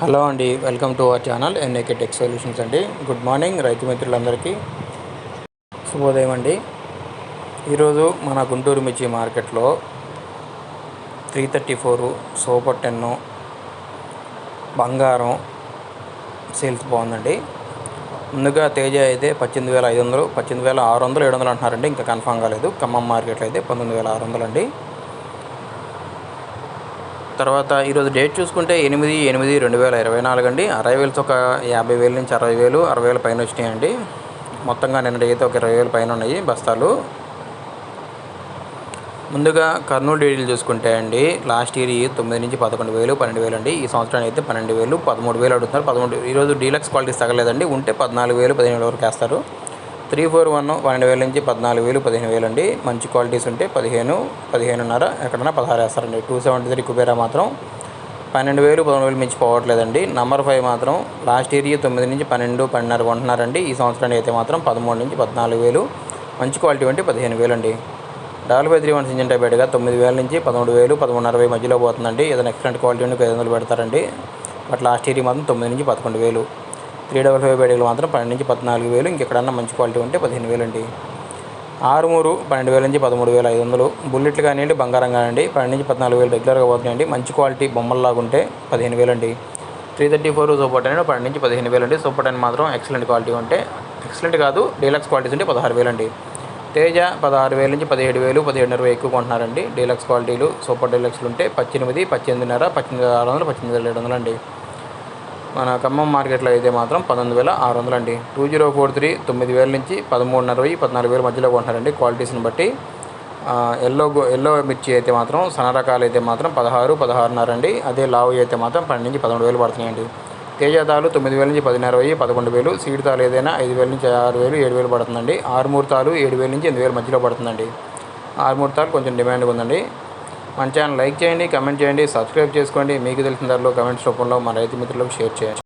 Hello అండి, welcome to our channel NAK tech solutions అండి. Good morning రైతు మిత్రులందరికీ శుభోదయం అండి. ఈరోజు మన గుంటూరు మిర్చి మార్కెట్లో 334 సూపర్ 10 బంగారం సేల్స్ బాగుందండి. ముందుగా తేజ అయితే 18,500, 18,600, 700 అంటున్నారండి. ఇంకా కన్ఫామ్ కాలేదు. ఖమ్మం మార్కెట్లో అయితే 19,600 అండి. తర్వాత ఈరోజు డేట్ చూసుకుంటే 8/8/2024 అండి. అరైవల్స్ ఒక 50,000 నుంచి 60,000, 60,000 పైన వచ్చినాయండి. మొత్తంగా నిన్న అయితే ఒక 20,000 పైన ఉన్నాయి బస్తాలు. ముందుగా కర్నూలు డీడీలు చూసుకుంటే అండి, లాస్ట్ ఇయర్ 9 నుంచి 11,000, 12,000 అండి. ఈ సంవత్సరానికి అయితే 12,000, 13,000 అడుగుతున్నారు. 13 ఈరోజు డీలక్స్ క్వాలిటీస్ తగలేదండి. ఉంటే 14,000, 15,000 వరకు వేస్తారు. 341 12,000 నుంచి 14,000, 15,000 అండి. మంచి క్వాలిటీస్ ఉంటే 15, 15.5, ఎక్కడన్నా 16 వేస్తారండి. 273 కుబేరా మాత్రం 12,000, 13,000 మించి పోవట్లేదండి. నంబర్ 5 మాత్రం లాస్ట్ ఇయర్ 9 నుంచి 12, 12.5 కొంటున్నారండి. ఈ సంవత్సరానికి అయితే మాత్రం 13 నుంచి 14,000, మంచి క్వాలిటీ ఉంటే 15,000 అండి. 5531 సింజంటా బయటగా 9,000 నుంచి 13,000, 13,60 మధ్యలో పోతుందండి. ఏదైనా ఎక్సలెంట్ క్వాలిటీ ఉంటే 500 పెడతారండి. బట్ లాస్ట్ ఇయర్ మాత్రం 9 నుంచి 11,000. 355 బయటలు మాత్రం 12 నుంచి 14,000. ఇంకెక్కడన్నా మంచి క్వాలిటీ ఉంటే 15,000 అండి. 63 12,000 నుంచి 13,500. బుల్లెట్లు కానివ్వండి, బంగారం కానివ్వండి 12 నుంచి 14,000 రెగ్యులర్గా పోతున్నాయండి. మంచి క్వాలిటీ బొమ్మల్లాగా ఉంటే 15,000 అండి. 334 సూపర్ 10 12 నుంచి 15,000 అండి. సూపర్ 10 మాత్రం ఎక్సలెంట్ క్వాలిటీ ఉంటే, ఎక్సలెంట్ కాదు డీలక్స్ క్వాలిటీస్ ఉంటే 16,000 అండి. తేజ 16,000 నుంచి 17,000, 17,500 ఎక్కువ కొంటున్నారండి. డీలక్స్ క్వాలిటీలు సూపర్ డీలక్స్లు ఉంటే 18, 18.5, 18,600, 18,700 అండి. మన ఖమ్మం మార్కెట్లో అయితే మాత్రం 19,600 అండి. 2043 9,000 నుంచి 13.5, 14,000 మధ్యలో కొంటున్నారండి క్వాలిటీస్ని బట్టి. ఎల్లో మిర్చి అయితే మాత్రం సన్న రకాలు అయితే మాత్రం 16, 16.5 అండి. అదే లావు అయితే మాత్రం 12 నుంచి 13,000 పడుతున్నాయండి. తేజ తాలు 9,000 నుంచి 10,20, 11,000. సీడ్ తాలు ఏదైనా 5,000 నుంచి 6,000, 7,000 పడుతుందండి. ఆరుమూరు తాలు 7,000 నుంచి 8,000 మధ్యలో పడుతుందండి. ఆరుమూరు తాలు కొంచెం డిమాండ్గా ఉందండి. మన ఛానల్ లైక్ చేయండి, కమెంట్ చేయండి, సబ్స్క్రైబ్ చేసుకోండి. మీకు తెలిసిన ధరలో కమెంట్స్ రూపంలో మన రైతు మిత్రులకు షేర్ చేయండి.